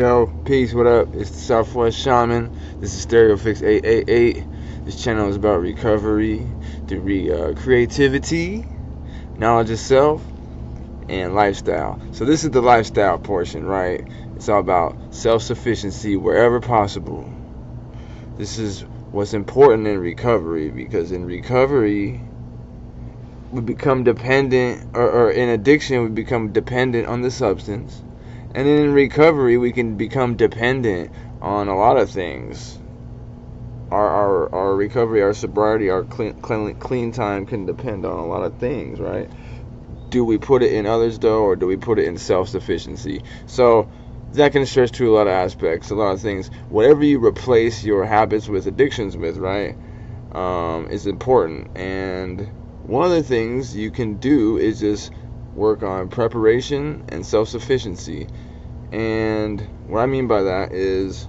Yo, peace, what up? It's the SouthWst Shaman. This is StereoPHiX 888. This channel is about recovery, creativity, knowledge of self, and lifestyle. So this is the lifestyle portion, right? It's all about self-sufficiency wherever possible. This is what's important in recovery, because in recovery, we become dependent, or in addiction, we become dependent on the substance. And in recovery, we can become dependent on a lot of things. Our recovery, our sobriety, our clean time can depend on a lot of things, right? Do we put it in others, though, or do we put it in self-sufficiency? So that can stretch to a lot of aspects, a lot of things. Whatever you replace your habits with, addictions with, right, is important. And one of the things you can do is just work on preparation and self-sufficiency. And what I mean by that is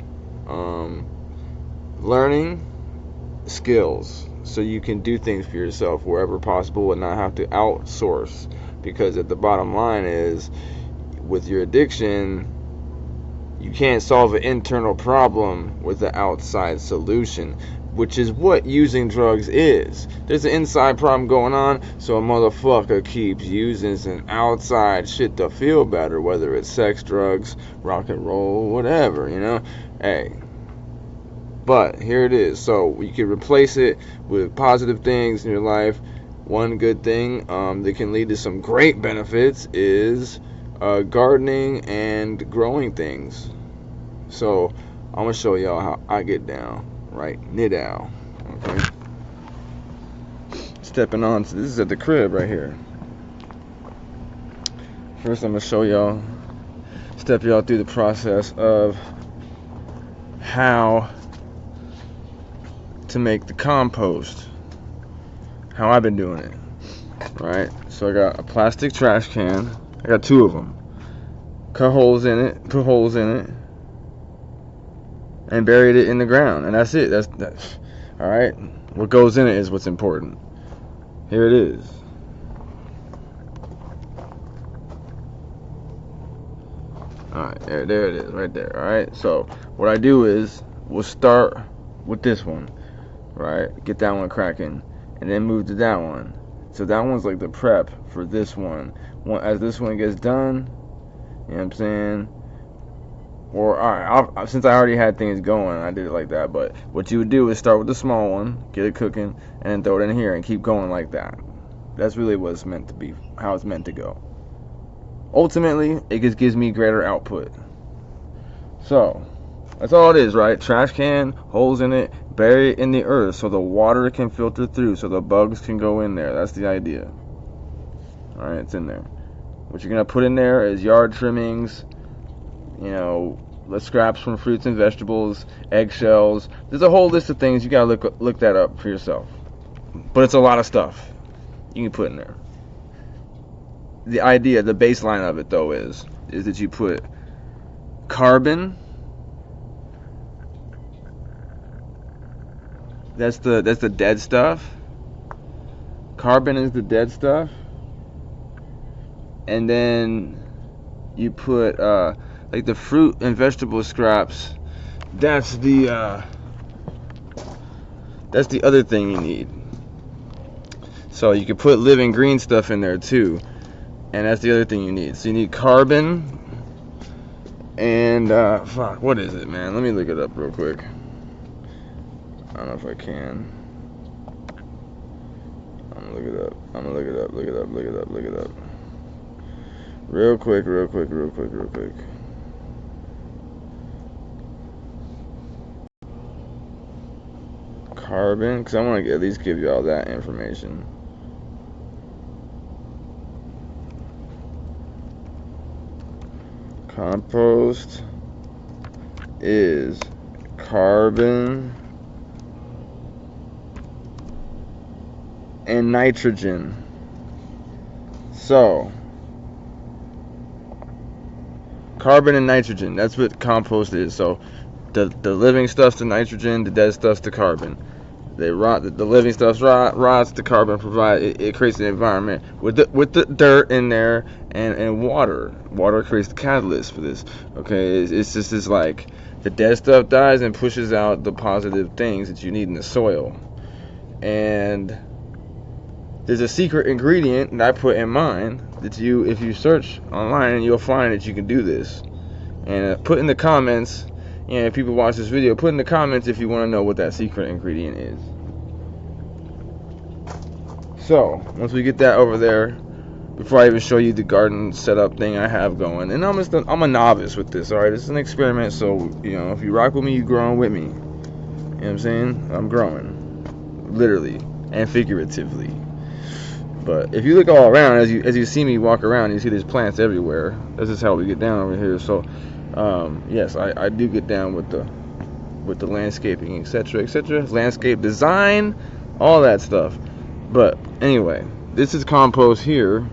learning skills so you can do things for yourself wherever possible and not have to outsource. Because at the bottom line is, with your addiction, you can't solve an internal problem with an outside solution, which is what using drugs is. There's an inside problem going on, so a motherfucker keeps using some outside shit to feel better, whether it's sex, drugs, rock and roll, whatever, you know? Hey. But here it is. So you can replace it with positive things in your life. One good thing that can lead to some great benefits is gardening and growing things. So I'm gonna show y'all how I get down. Right, now, okay. Stepping on, so this is at the crib right here. First, I'm gonna show y'all, step y'all through the process of how to make the compost. How I've been doing it. Right, so I got a plastic trash can. I got two of them. Cut holes in it, put holes in it, and buried it in the ground, and that's it. That's all right. What goes in it is what's important. Here it is. All right, there it is, right there. All right. So what I do is we'll start with this one, right? Get that one cracking, and then move to that one. So that one's like the prep for this one. As this one gets done, you know what I'm saying? Or, alright, since I already had things going, I did it like that. But what you would do is start with the small one, get it cooking, and then throw it in here and keep going like that. That's really what it's meant to be, how it's meant to go. Ultimately, it just gives me greater output. So, that's all it is, right? Trash can, holes in it, bury it in the earth so the water can filter through, so the bugs can go in there. That's the idea. Alright, it's in there. What you're going to put in there is yard trimmings, you know, the scraps from fruits and vegetables, eggshells. There's a whole list of things. You gotta look that up for yourself. But it's a lot of stuff you can put in there. The idea, the baseline of it though is that you put carbon. That's the dead stuff. Carbon is the dead stuff. And then you put like the fruit and vegetable scraps. That's the other thing you need. So you can put living green stuff in there too, and that's the other thing you need. So you need carbon and fuck, what is it, man? Let me look it up real quick. I don't know if I can. I'm gonna look it up. Look it up. Real quick. Carbon, because I want to at least give you all that information. Compost is carbon and nitrogen. So carbon and nitrogen, that's what compost is. So the living stuff's the nitrogen, the dead stuff's the carbon. They rot. The living stuff rots. The carbon it creates an environment with the dirt in there and water. Water creates the catalyst for this. Okay, it's just this like the dead stuff dies and pushes out the positive things that you need in the soil. And there's a secret ingredient that I put in mine that if you search online, you'll find that you can do this. And put in the comments. And if people watch this video, put in the comments if you want to know what that secret ingredient is. So, once we get that over there, before I even show you the garden setup thing I have going, and I'm a novice with this, alright? This is an experiment, so, you know, if you rock with me, you growing with me. You know what I'm saying? I'm growing. Literally. And figuratively. But if you look all around, as you see me walk around, you see there's plants everywhere. This is how we get down over here. So, yes, I do get down with the landscaping, etc., etc., landscape design, all that stuff. But anyway, this is compost here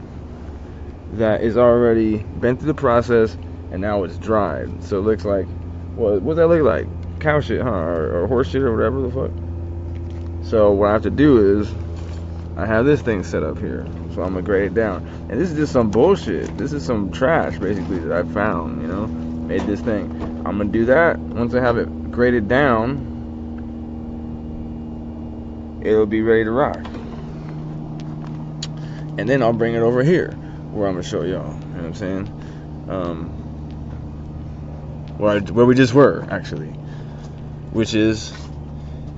that is already been through the process, and now it's dried. So it looks like, what does that look like? Cow shit, huh? Or horse shit, or whatever the fuck. So what I have to do is I have this thing set up here, so I'm gonna grade it down. And this is just some bullshit. This is some trash, basically, that I found, you know, made this thing. I'm gonna do that. Once I have it graded down, it'll be ready to rock. And then I'll bring it over here, where I'm gonna show y'all. You know what I'm saying? Where we just were, actually, which is,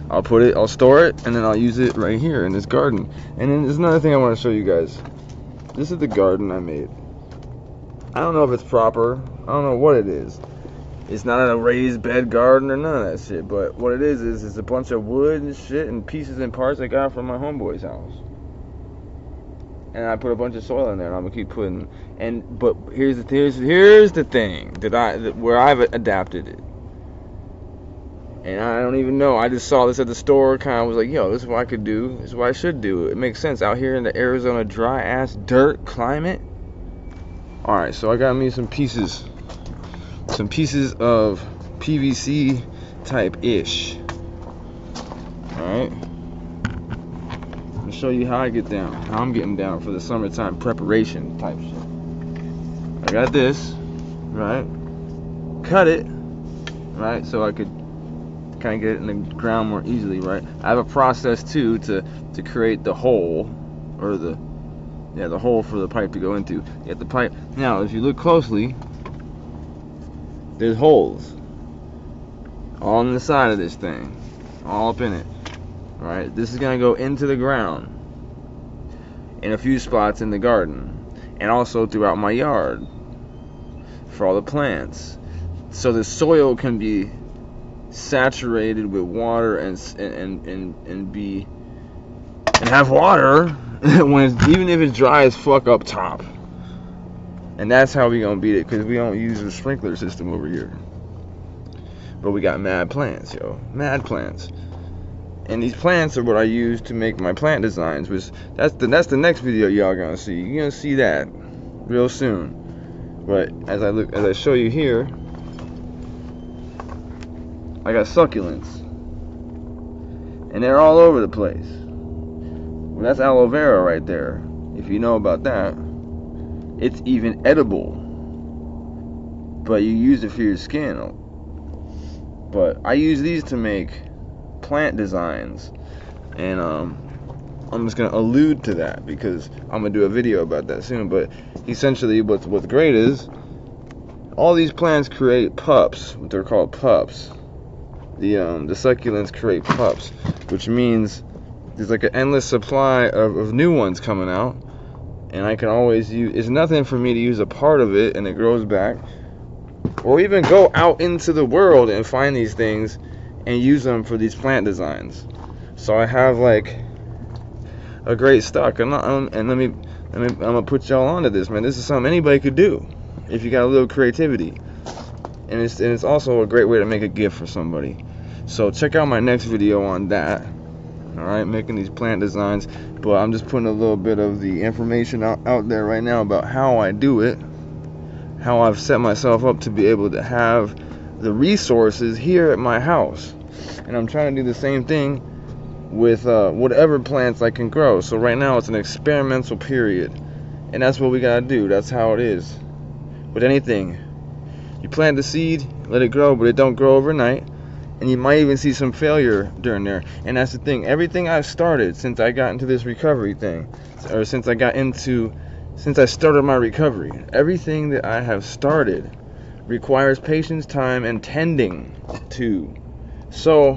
I'll store it, and then I'll use it right here in this garden. And then there's another thing I want to show you guys. This is the garden I made. I don't know if it's proper. I don't know what it is. It's not a raised bed garden or none of that shit. But what it is it's a bunch of wood and shit and pieces and parts I got from my homeboy's house. And I put a bunch of soil in there, and I'm gonna keep putting. But here's the thing where I've adapted it. And I don't even know. I just saw this at the store. Kind of was like, yo, this is what I could do. This is what I should do. It makes sense out here in the Arizona dry ass dirt climate. All right, so I got me some pieces of PVC type ish. All right. Show you how I get down, how I'm getting down for the summertime preparation type shit. I got this, right? Cut it, right? So I could kind of get it in the ground more easily, right? I have a process too to create the hole, or the hole for the pipe to go into. You get the pipe. Now, if you look closely, there's holes all on the side of this thing, all up in it. Alright, this is going to go into the ground in a few spots in the garden, and also throughout my yard for all the plants, so the soil can be saturated with water and have water when even if it's dry as fuck up top. And that's how we gonna beat it, because we don't use a sprinkler system over here, but we got mad plants, yo, mad plants. And these plants are what I use to make my plant designs, which that's the next video y'all gonna see. You're gonna see that real soon. But as I show you here, I got succulents, and they're all over the place. Well, that's aloe vera right there. If you know about that, it's even edible, but you use it for your skin. But I use these to make plant designs, and I'm just gonna allude to that because I'm gonna do a video about that soon. But essentially, what's great is all these plants create pups. What they're called, pups. The succulents create pups, which means there's like an endless supply of new ones coming out, and I can always use. It's nothing for me to use a part of it and it grows back, or even go out into the world and find these things and use them for these plant designs. So I have like a great stock. I'm gonna put y'all onto this, man. This is something anybody could do if you got a little creativity, and it's also a great way to make a gift for somebody. So check out my next video on that. All right, making these plant designs. But I'm just putting a little bit of the information out there right now about how I do it, how I've set myself up to be able to have the resources here at my house. And I'm trying to do the same thing with whatever plants I can grow. So right now it's an experimental period, and that's what we gotta do. That's how it is with anything. You plant the seed, let it grow, but it don't grow overnight, and you might even see some failure during there. And that's the thing, everything I've started since I got into this recovery thing, or since I started my recovery, everything that I have started requires patience, time, and tending to. So,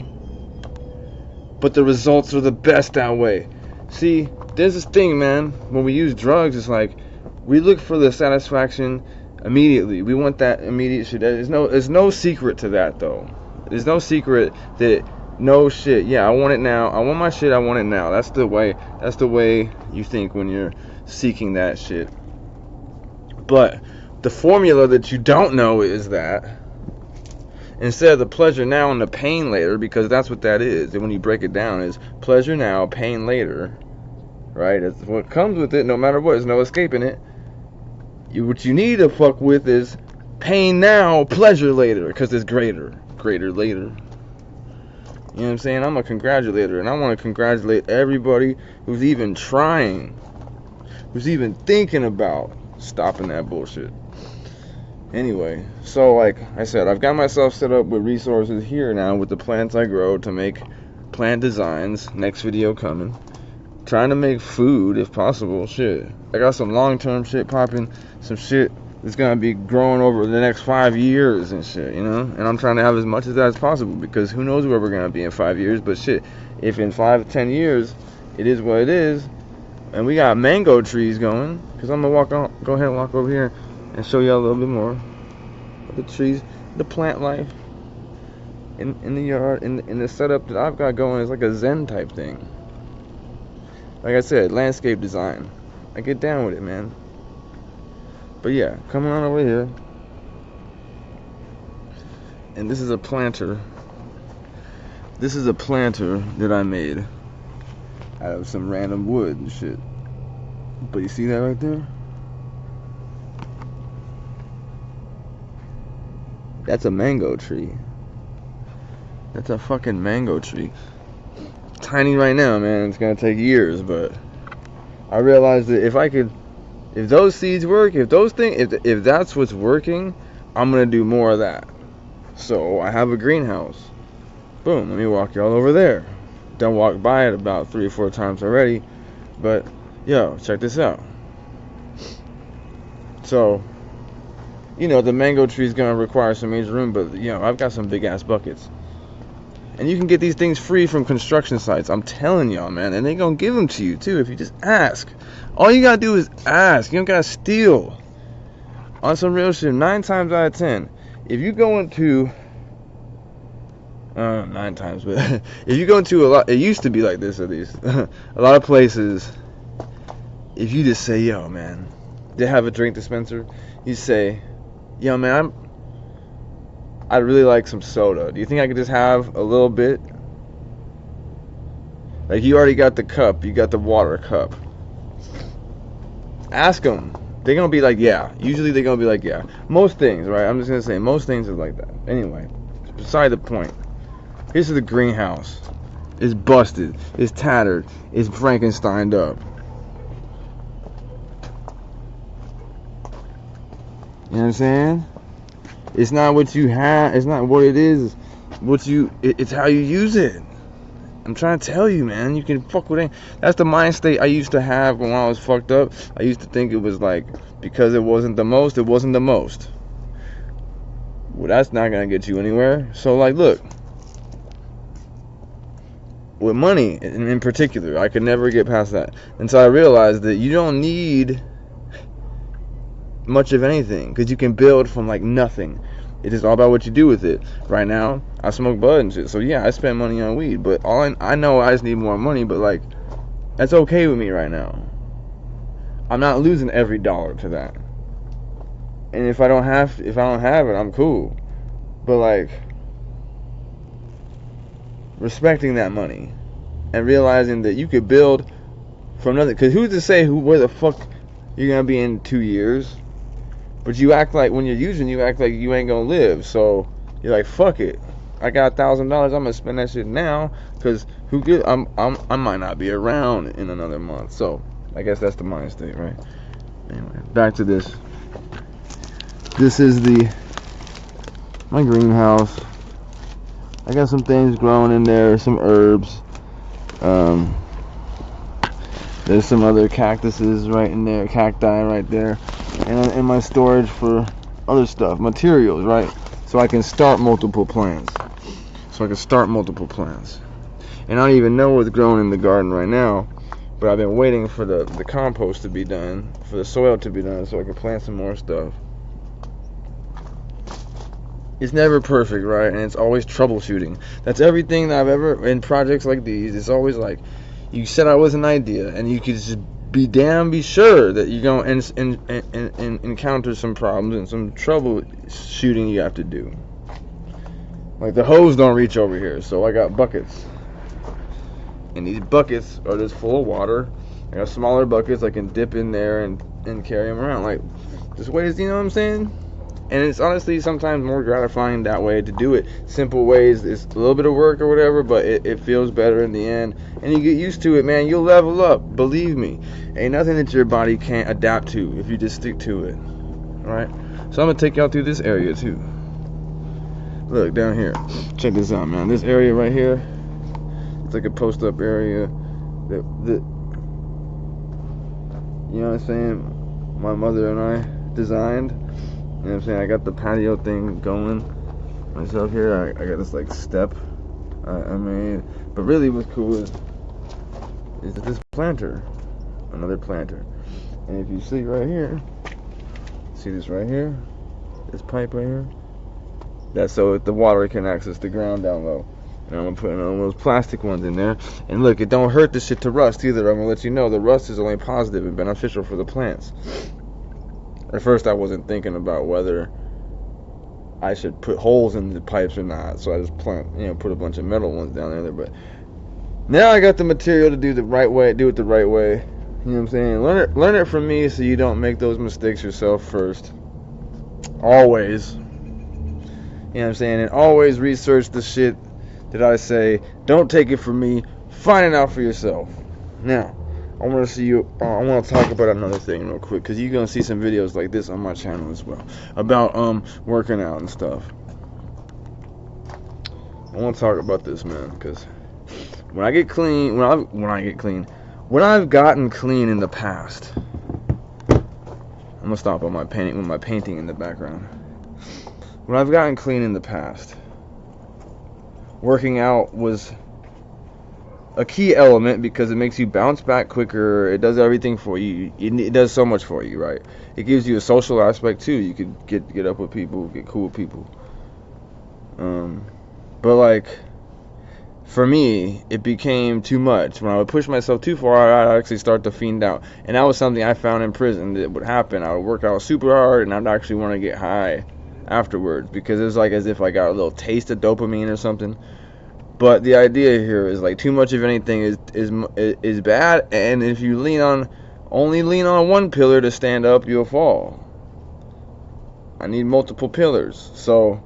but the results are the best that way. See, there's this thing, man, when we use drugs, it's like we look for the satisfaction immediately. We want that immediate shit. There's no secret to that, though. There's no secret that, no shit, yeah, I want it now. I want my shit, I want it now. That's the way you think when you're seeking that shit. But the formula that you don't know is that instead of the pleasure now and the pain later, because that's what that is, and when you break it down, is pleasure now, pain later, right? It's what comes with it, no matter what. There's no escaping it. What you need to fuck with is pain now, pleasure later, because it's greater later. You know what I'm saying? I'm a congratulator, and I want to congratulate everybody who's even trying, who's even thinking about stopping that bullshit. Anyway, so like I said, I've got myself set up with resources here now with the plants I grow to make plant designs. Next video coming. Trying to make food if possible. Shit, I got some long-term shit popping, some shit that's gonna be growing over the next 5 years and shit, you know. And I'm trying to have as much of that as possible, because who knows where we're gonna be in 5 years. But shit, if in 5 to 10 years it is what it is, and we got mango trees going, because I'm gonna go ahead and walk over here and show you a little bit more of the trees, the plant life in the yard, in the setup that I've got going. Is like a Zen type thing. Like I said, landscape design. I get down with it, man. But yeah, coming on over here. And this is a planter. This is a planter that I made out of some random wood and shit. But you see that right there? That's a mango tree. That's a fucking mango tree. Tiny right now, man. It's gonna take years, but I realized that if those seeds work, if that's what's working, I'm gonna do more of that. So I have a greenhouse. Boom. Let me walk y'all over there. Done walked by it about 3 or 4 times already, but yo, check this out. So, you know, the mango tree is gonna require some major room, but you know, I've got some big ass buckets. And you can get these things free from construction sites. I'm telling y'all, man. And they gonna give them to you, too, if you just ask. All you gotta do is ask. You don't gotta steal. On some real shit, 9 times out of 10, if you go into... 9 times, but... if you go into a lot... It used to be like this, at least. A lot of places, if you just say, yo, man, they have a drink dispenser. You say, yo, man, I'd really like some soda. Do you think I could just have a little bit? Like, you already got the cup. You got the water cup. Ask them. They're going to be like, yeah. Usually they're going to be like, yeah. Most things, right? I'm just going to say, most things are like that. Anyway, beside the point. Here's the greenhouse. It's busted. It's tattered. It's Frankensteined up. You know what I'm saying? It's not what you have. It's not what it is. It's how you use it. I'm trying to tell you, man. You can fuck with it. That's the mind state I used to have when I was fucked up. I used to think it was like, because it wasn't the most, it wasn't the most. Well, that's not gonna get you anywhere. So, like, look. With money, in particular, I could never get past that. And so I realized that you don't need much of anything, because you can build from like nothing. It is all about what you do with it. Right now, I smoke bud and shit, so yeah, I spend money on weed, but I know I just need more money, but like, that's okay with me right now. I'm not losing every dollar to that. And if I don't have it, I'm cool. But like, respecting that money and realizing that you could build from nothing, because who's to say where the fuck you're gonna be in 2 years? But you act like, when you're using, you act like you ain't gonna live. So you're like, fuck it, I got $1,000, I'm gonna spend that shit now, because who good? I might not be around in another month. So I guess that's the mind state, right? Anyway, back to this. This is my greenhouse. I got some things growing in there, some herbs. There's some other cactuses right in there, cacti right there, and in my storage for other stuff, materials, right? So I can start multiple plants. And I don't even know what's growing in the garden right now, but I've been waiting for the compost to be done, for the soil to be done, so I can plant some more stuff. It's never perfect, right? And it's always troubleshooting. That's everything that I've ever, in projects like these, it's always like, you set out with an idea, and you could just be sure that you're going to encounter some problems and some troubleshooting you have to do. Like the hose don't reach over here, so I got buckets. And these buckets are just full of water. I got smaller buckets I can dip in there and carry them around. Like, just ways, you know what I'm saying? And it's honestly sometimes more gratifying that way to do it. Simple ways, it's a little bit of work or whatever, but it feels better in the end. And you get used to it, man. You'll level up, believe me. Ain't nothing that your body can't adapt to if you just stick to it. Alright? So I'm going to take y'all through this area too. Look, down here. Check this out, man. This area right here, it's like a post-up area. You know what I'm saying? My mother and I designed. You know what I'm saying? I got the patio thing going myself here. I got this like step I made. But really what's cool is this planter. Another planter. And if you see right here, see this right here? This pipe right here? That's so the water can access the ground down low. And I'm gonna put one of those plastic ones in there. And look, it don't hurt this shit to rust either. I'm gonna let you know the rust is only positive and beneficial for the plants. At first I wasn't thinking about whether I should put holes in the pipes or not, so I just put a bunch of metal ones down there. But now I got the material to do it the right way. You know what I'm saying? Learn it from me so you don't make those mistakes yourself first. Always. You know what I'm saying? And always research the shit that I say. Don't take it from me. Find it out for yourself. Now, I want to talk about another thing real quick, because you're going to see some videos like this on my channel as well about working out and stuff. I want to talk about this, man, because when I've gotten clean in the past, I'm going to stop on my painting with my painting in the background. When I've gotten clean in the past, working out was a key element because it makes you bounce back quicker. It does everything for you. It does so much for you, right? It gives you a social aspect too. You could get up with people, get cool with people. But like, for me, it became too much. When I would push myself too far, I'd actually start to fiend out. And that was something I found in prison that would happen. I would work out super hard and I'd actually want to get high afterwards, because it was like as if I got a little taste of dopamine or something. But the idea here is like too much of anything is bad, and if you only lean on one pillar to stand up, you'll fall. I need multiple pillars. So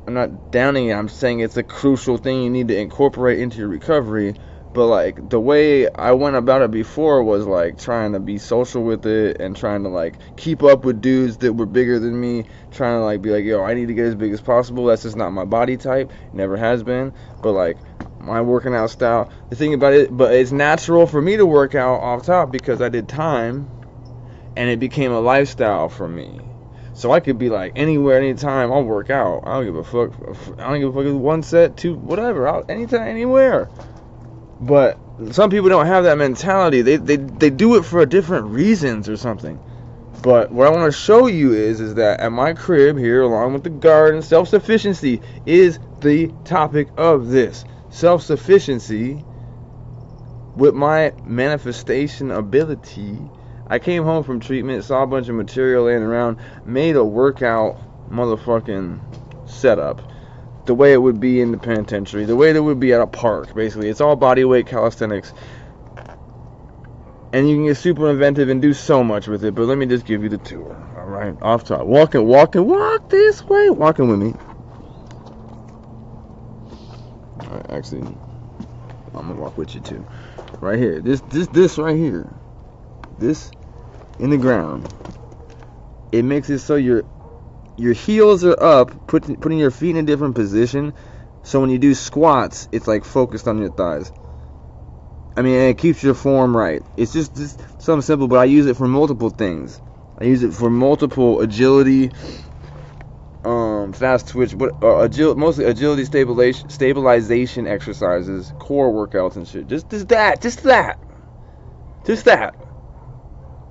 I'm not downing it. I'm saying it's a crucial thing you need to incorporate into your recovery. But like the way I went about it before was like trying to be social with it and trying to like keep up with dudes that were bigger than me, trying to like be like, yo, I need to get as big as possible. That's just not my body type. It never has been. But like my working out style, the thing about it, but it's natural for me to work out off top because I did time and it became a lifestyle for me. So I could be like anywhere, anytime, I'll work out. I don't give a fuck. I don't give a fuck if it's 1 set, 2, whatever. Anytime, anywhere. But some people don't have that mentality. They do it for different reasons or something. But what I want to show you is that at my crib here, along with the garden, self-sufficiency is the topic of this. Self-sufficiency with my manifestation ability. I came home from treatment, saw a bunch of material laying around, made a workout motherfucking setup. The way it would be in the penitentiary, the way it would be at a park, basically. It's all body weight calisthenics. And you can get super inventive and do so much with it, but let me just give you the tour, alright? Off top. Walk this way, walking with me. Alright, actually, I'm gonna walk with you too. Right here, this right here, this in the ground. It makes it so your heels are up, putting your feet in a different position. So when you do squats, it's like focused on your thighs. I mean, and it keeps your form right. It's just something simple, but I use it for multiple things. I use it for multiple agility, fast twitch, mostly agility stabilization exercises, core workouts and shit. Just that.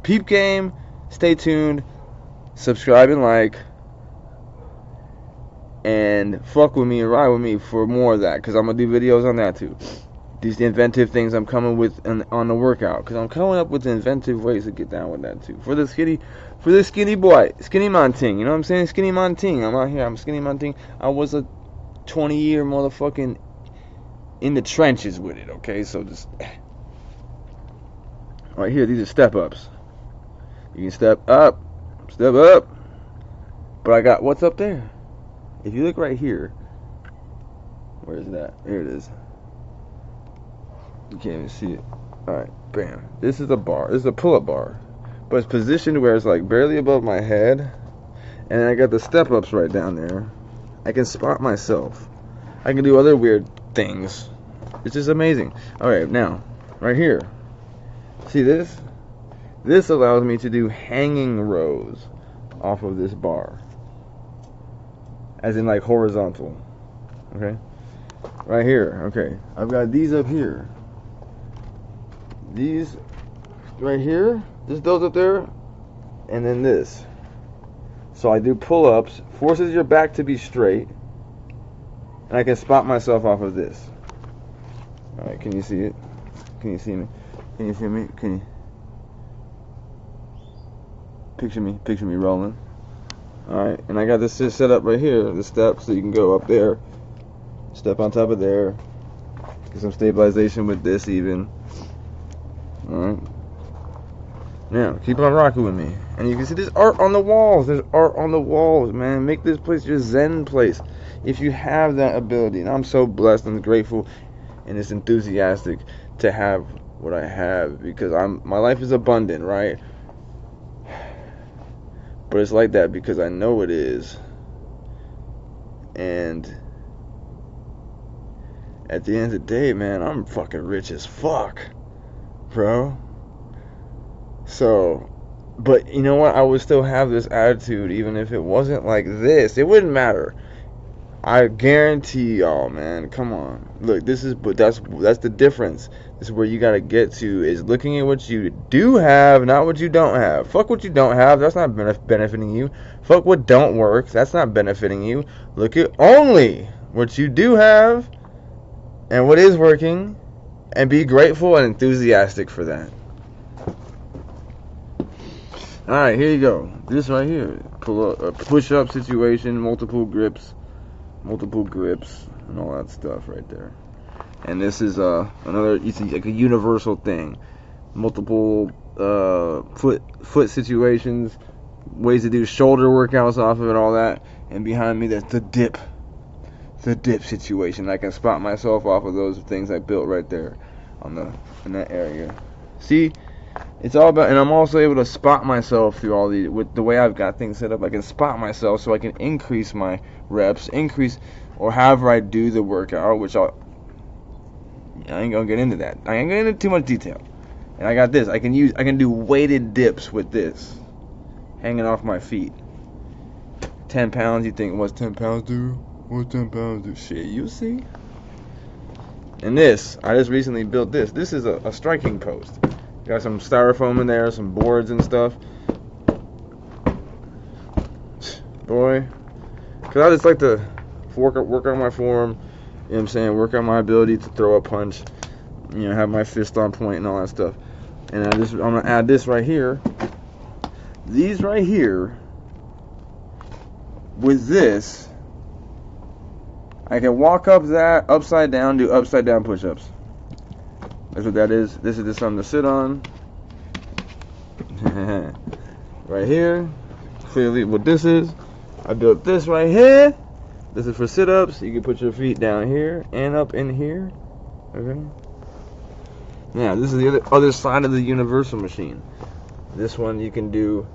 Peep game. Stay tuned. Subscribe and like. And fuck with me and ride with me for more of that, because I'm going to do videos on that too. These inventive things I'm coming with on the workout, because I'm coming up with inventive ways to get down with that too. For the skinny boy, skinny man ting, you know what I'm saying? Skinny man ting. I'm out here, I'm skinny man ting. I was a 20-year motherfucking in the trenches with it, okay? So just right here, these are step ups. You can step up. But I got, what's up there? If you look right here, where is that? Here it is. You can't even see it. Alright, bam. This is a bar. This is a pull-up bar. But it's positioned where it's like barely above my head. And I got the step-ups right down there. I can spot myself. I can do other weird things. It's just amazing. Alright, now, right here. See this? This allows me to do hanging rows off of this bar. As in like horizontal. Okay? Right here. Okay. I've got these up here. These right here. Those up there. And then this. So I do pull-ups. Forces your back to be straight. And I can spot myself off of this. Alright, can you see it? Can you see me? Can you see me? Can you picture me rolling? Alright, and I got this set up right here, the steps, so you can go up there, step on top of there, get some stabilization with this even. Alright. Now, keep on rocking with me. And you can see there's art on the walls. There's art on the walls, man. Make this place your zen place if you have that ability. And I'm so blessed and grateful and just enthusiastic to have what I have, because my life is abundant, right? But it's like that because I know it is. And at the end of the day, man, I'm fucking rich as fuck, bro. So, but you know what? I would still have this attitude even if it wasn't like this. It wouldn't matter. I guarantee y'all, man. Come on. Look, that's the difference. This is where you gotta get to, is looking at what you do have, not what you don't have. Fuck what you don't have. That's not benefiting you. Fuck what don't work. That's not benefiting you. Look at only what you do have and what is working, and be grateful and enthusiastic for that. Alright, here you go. This right here. Push-up situation, multiple grips, and all that stuff right there. And this is another, it's like a universal thing. Multiple foot situations, ways to do shoulder workouts off of it, all that. And behind me, that's the dip situation. I can spot myself off of those things I built right there in that area. See, it's all about, and I'm also able to spot myself through with the way I've got things set up. I can spot myself so I can increase my reps, or however I do the workout, which I ain't gonna get into that. I ain't gonna get into too much detail. And I got this. I can do weighted dips with this, hanging off my feet. 10 pounds. You think, what's 10 pounds do? What's 10 pounds do? Shit, you see. And this, I just recently built this. This is a striking post. Got some styrofoam in there, some boards and stuff. Boy, because I just like to work on my form, you know what I'm saying, work on my ability to throw a punch, have my fist on point and all that stuff. And I'm going to add this right here. These right here, with this, I can walk up that, upside down, do upside down push-ups. That's what that is. This is just something to sit on. Right here. Clearly what this is. I built this right here. This is for sit-ups. You can put your feet down here and up in here. Okay. Now, this is the other side of the universal machine. This one you can do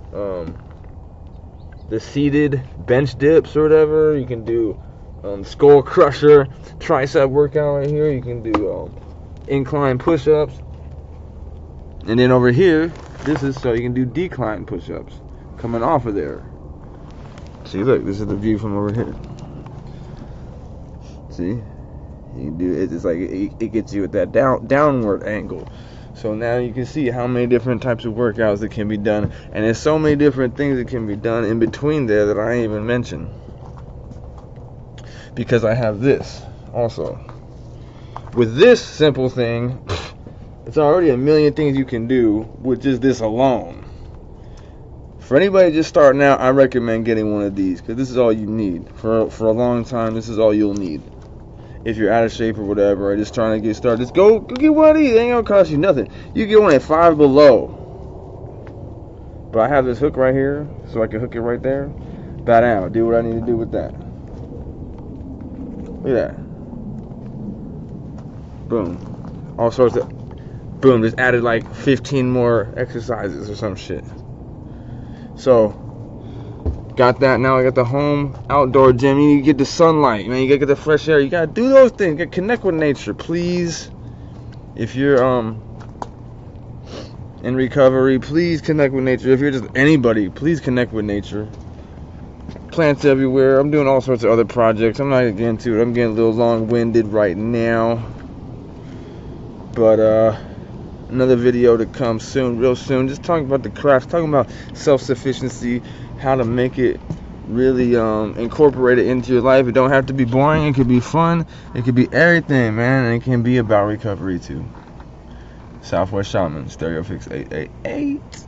the seated bench dips or whatever. You can do skull crusher, tricep workout right here. You can do incline push-ups. And then over here, this is so you can do decline push-ups coming off of there. See, look, this is the view from over here. See, you can do it. It's like it gets you at that downward angle. So now you can see how many different types of workouts that can be done, and there's so many different things that can be done in between there that I ain't even mentioned. Because I have this also. With this simple thing, it's already a million things you can do with just this alone. For anybody just starting out, I recommend getting one of these, because this is all you need. For a long time, this is all you'll need. If you're out of shape or whatever, or just trying to get started, just go get one of these. It ain't gonna cost you nothing. You get one at Five Below. But I have this hook right here, so I can hook it right there. Bow down, do what I need to do with that. Look at that. Boom. All sorts of, boom, just added like 15 more exercises or some shit. So, got that. Now I got the home outdoor gym. You get the sunlight, man. You gotta get the fresh air. You gotta do those things. You gotta connect with nature, please. If you're in recovery, please connect with nature. If you're just anybody, please connect with nature. Plants everywhere. I'm doing all sorts of other projects. I'm not gonna get into it. I'm getting a little long-winded right now. But another video to come soon, real soon. Just talking about the craft, talking about self-sufficiency, how to make it really incorporate it into your life. It don't have to be boring. It could be fun. It could be everything, man. And it can be about recovery too. SouthWst Shaman, StereoPHiX 888.